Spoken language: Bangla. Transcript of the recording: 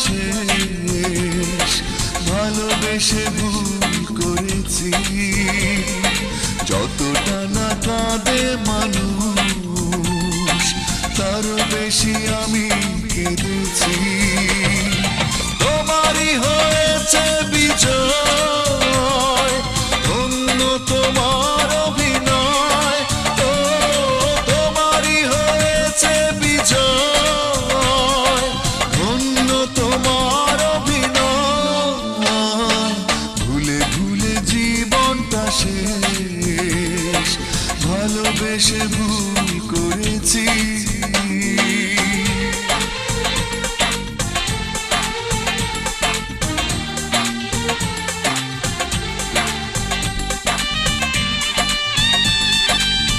শেষ, ভালোবেসে ভুল করেছি। যতটা না কাঁদে মানুষ, তারও বেশি আমি কেঁদেছি। তোমারই হয়েছে বিজয়, ধন্য তোমার অভিনয়। ও তোমারই হয়েছে বিজয়, ধন্য তোমার অভিনয়। ভুলে ভুলে জীবনটা শেষ, ভালোবেসে ভুল করেছি।